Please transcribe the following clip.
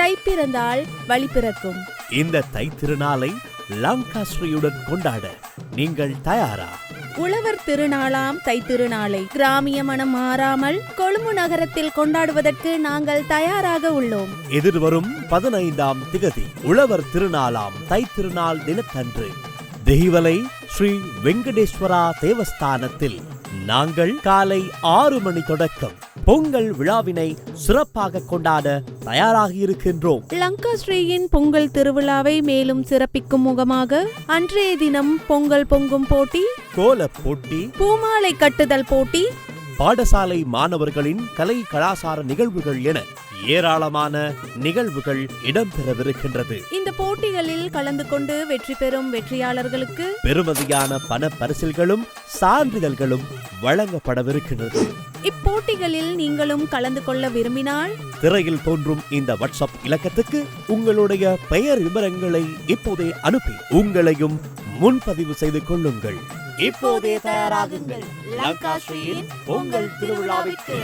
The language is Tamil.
தை பிறந்தால் வழி பிறக்கும். இந்த தை திருநாளை லங்காஸ்ரீயுடன் கொண்டாட நீங்கள் தயாரா? உழவர் திருநாளாம் தை திருநாளை கிராமிய மனம் மாறாமல் கொழும்பு நகரத்தில் கொண்டாடுவதற்கு நாங்கள் தயாராக உள்ளோம். எதிர்வரும் 15ஆம் திகதி உழவர் திருநாளாம் தை திருநாள் தினத்தன்று தெஹிவலை ஸ்ரீ வெங்கடேஸ்வரா தேவஸ்தானத்தில் நாங்கள் காலை 6 மணி தொடக்கம் பொங்கல் விழாவினை சிறப்பாக கொண்டாட தயாராக இருக்கின்றோம். லங்காஸ்ரீயின் பொங்கல் திருவிழாவை மேலும் சிறப்பிக்கும் முகமாக அன்றைய தினம் பொங்கல் பொங்கும் போட்டி, கோலப் போட்டி, பூமாலை கட்டுதல் போட்டி, பாடசாலை மாணவர்களின் கலை கலாசார நிகழ்வுகள் என ஏராளமான நிகழ்வுகள் இடம்பெறவிருக்கின்றது. இந்த போட்டிகளில் கலந்து கொண்டு வெற்றி பெறும் வெற்றியாளர்களுக்கு பெருமதியான பண பரிசில்களும் சான்றிதழ்களும் வழங்கப்படவிருக்கின்றது. இப்போட்டிகளில் நீங்களும் கலந்து கொள்ள விரும்பினால் திரையில் தோன்றும் இந்த வாட்ஸ்அப் இலக்கத்துக்கு உங்களுடைய பெயர் விவரங்களை இப்போதே அனுப்பி உங்களையும் முன்பதிவு செய்து கொள்ளுங்கள். இப்போதே தயாராகுங்கள். லங்காஸ்ரீயின் பொங்கல் திருவிழாவிற்கு.